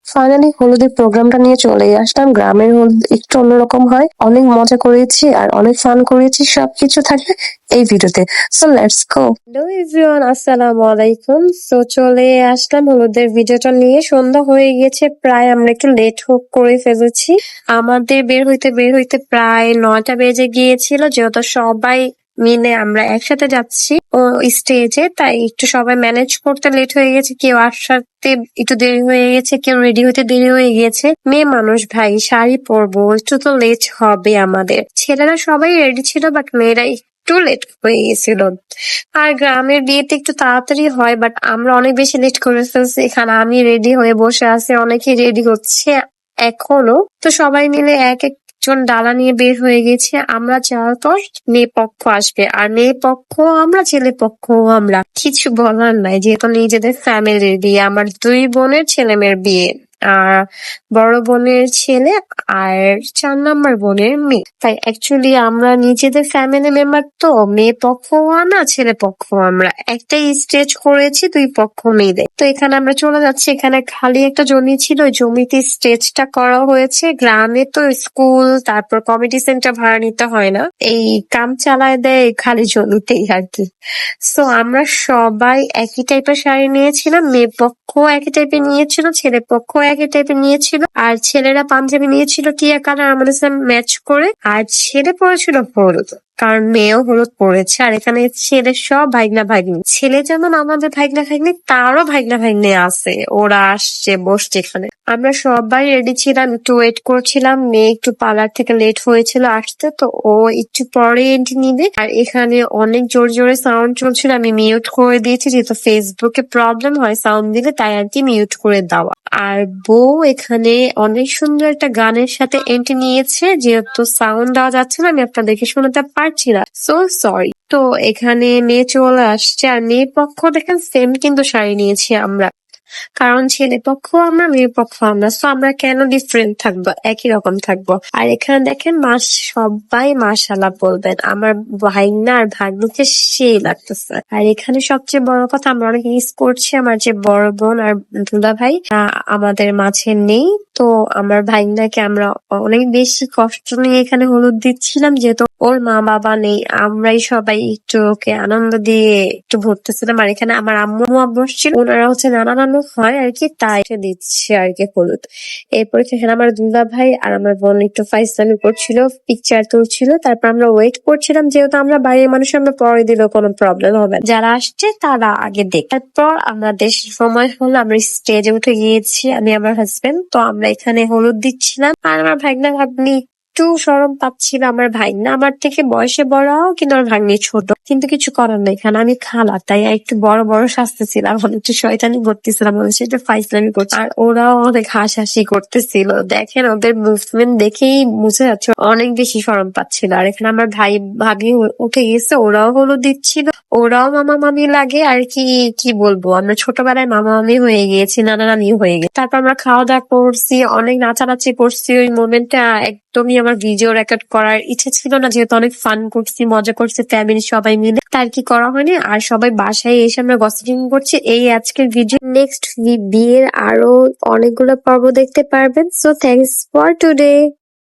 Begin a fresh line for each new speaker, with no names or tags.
Finally হলুদের প্রোগ্রামটা নিয়ে চলে আসলাম। গ্রামের হলুদ একটু অন্যরকম হয়, অনেক মজা করেছি আর অনেক ফান করেছি, সবকিছু থাকবে এই ভিডিওতে। So let's go. Hello everyone, আসসালামু আলাইকুম। সো চলে আসলাম হলুদের ভিডিওটা নিয়ে। সন্ধ্যা হয়ে গেছে প্রায়, আমরা একটু লেট করে ফেলেছি। আমাদের বের হইতে প্রায় 9টা বেজে গিয়েছিল, যেহেতু সবাই মিলে আমরা একসাথে যাচ্ছি ও স্টেজে, তাই একটু সবাই ম্যানেজ করতে লেট হয়ে গেছে। কেউ আসতে একটু দেরি হয়ে গেছে, কেউ রেডি হতে দেরি হয়ে গেছে। মেয়ে মানুষ ভাই, শাড়ি পরবো, একটু তো লেট হবে আমাদের। ছেলেরা সবাই রেডি ছিল, বাট মেয়েরা একটু লেট হয়ে গেছিল। আর গ্রামের বিয়েতে একটু তাড়াতাড়ি হয়, বাট আমরা অনেক বেশি লেট করে ফেলছি। এখানে আমি রেডি হয়ে বসে আছি, অনেকেই রেডি হচ্ছে এখনো। তো সবাই মিলে এক একজন ডালা নিয়ে বের হয়ে গেছে। আমরা যাওয়ার পর মেয়ে পক্ষ আসবে, আর মেয়ে পক্ষ আমরা, ছেলে পক্ষ আমরা। কিছু বলার নাই, যেহেতু নিজেদের ফ্যামিলির বিয়ে। আমার 2 বোনের ছেলে মেয়ের বিয়ে, আর বড় বোনের ছেলে আর 4 নাম্বার বোনের মেয়ে। তাই অ্যাকচুয়ালি আমরা নিজেদের ফ্যামিলি মেম্বার, তো মেয়ে পক্ষ আমরা, ছেলে পক্ষ আমরা। একটাই স্টেজ করেছি 2 পক্ষ মিলে। তো এখানে আমরা চলে যাচ্ছি। এখানে খালি একটা জমি ছিল, ওই জমিতে স্টেজটা করা হয়েছে। গ্রামে তো স্কুল তারপর কমিটি সেন্টার ভাড়া নিতে হয় না, এই কাম চালায় দেয় খালি জমিতেই আর কি। সো আমরা সবাই একই টাইপের শাড়ি নিয়েছিলাম, মেয়ে পক্ষ একই টাইপের নিয়েছিল, ছেলে পক্ষ একই টাইপের নিয়েছিল। আর ছেলেরা পাঞ্জাবি নিয়েছিল টিয়া কালার, আমাদের সাথে ম্যাচ করে। আর ছেলে পরেছিল হলুদ, কারণ মেয়েও হলুদ পরেছে। আর এখানে ছেলে সব ভাইগনা ভাগ্নি, ছেলে যেমন আমাদের ভাইগনা ভাগ্নি, তারও ভাইগনা ভাগ্নি আছে, ওরা আসছে বসছে এখানে। আমরা সবাই রেডি ছিলাম, একটু ওয়েট করছিলাম। মেয়ে একটু পার্লার থেকে লেট হয়েছিল আসতে, তো ও একটু পরে এন্ট্রি নিবে। আর এখানে অনেক জোরে জোরে সাউন্ড চলছিল, আমি মিউট করে দিয়েছি, যেহেতু ফেসবুকে প্রবলেম হয় সাউন্ড দিলে, তাই আর কি মিউট করে দেওয়া। আর বউ এখানে অনেক সুন্দর একটা গানের সাথে এন্ট্রি নিয়েছে, যেহেতু সাউন্ড দেওয়া যাচ্ছে না, আমি আপনাদেরকে শোনাতে পারছি না, সো সরি। তো এখানে মেয়ে চলে আসছে, আর মেয়ে পক্ষ দেখেন সেম কিন্তু শাড়ি নিয়েছি আমরা, কারণ ছেলে পক্ষ আমরা, মেয়ে পক্ষ আমরা। সো আমরা কেন ডিফারেন্ট থাকবো, একই রকম থাকবো। আর এখানে দেখেন সবাই মাশাআল্লাহ বলবেন, আমার ভাইনা আর ভাগ্নিকে সেই লাগতেছে। আর এখানে সবচেয়ে বড় কথা, আমরা অনেক মিস করছি আমার যে বড় বোন আর দুলা ভাই আমাদের মাঝে নেই। তো আমার ভাইনাকে আমরা অনেক বেশি কষ্ট নিয়ে এখানে হলুদ দিচ্ছিলাম, যেহেতু ওর মা বাবা নেই। আমরাই সবাই একটু ওকে আনন্দ দিয়ে একটু ভরতেছিলাম। আর এখানে আমার আম্মু আব্বু ছিল, ওনারা হচ্ছে নানা নানু হয় আর কি, তাই দিচ্ছে আর কি হলুদ। এরপর এখানে আমার দুলা ভাই আর আমার বোন একটু ফাইজলামি করছিল, পিকচার তুলছিল। তারপর আমরা ওয়েট করছিলাম, যেহেতু আমরা বাইরের মানুষ, আমরা পরে দিলেও কোনো প্রবলেম হবে না, যারা আসছে তারা আগে দেখ। তারপর আমাদের সময় হলো, আমরা স্টেজে উঠে গিয়েছি, আমি আমার হাজবেন্ড। তো আমরা এখানে হলুদ দিচ্ছিলাম, আর আমার ভাগ্না ভাগ্নি একটু শরম পাচ্ছিল। আমার ভাগ্না আমার থেকে বয়সে বড়, কিন্তু আমার ভাগ্নি ছোট, কিন্তু কিছু করার নেই, এখানে আমি খালা, তাই একটু বড় বড় সাজতেছিলাম, একটু শয়তানি করতেছিলাম, সেটা ফাইজলামি করছে। আর ওরাও অনেক হাসাহাসি করতেছিল। দেখেন ওদের মুভমেন্ট দেখেই বুঝে যাচ্ছে অনেক বেশি শরম পাচ্ছিল। আর এখানে আমার ভাই ভাবি উঠে গেছে, ওরাও হলুদ দিচ্ছিল, ওরাও মামা মামি লাগে আর কি। কি বলবো, আমরা ছোটবেলায় মামা মামি হয়ে গিয়েছি, নানা নানি হয়ে গেছি। তারপর আমরা খাওয়া দাওয়া করছি, অনেক নাচানাচি করছি। ওই মোমেন্টটা একদমই আমার ভিডিও রেকর্ড করার ইচ্ছে ছিল না, যেহেতু অনেক ফান করছি, মজা করছি ফ্যামিলি সবাই মিলে, তার কি করা হয়নি। আর সবাই বাসায় এসে আমরা গসিপিং করছি। এই আজকের ভিডিও। নেক্সট বিয়ের আরো অনেকগুলো পর্ব দেখতে পারবেন। So thanks for today.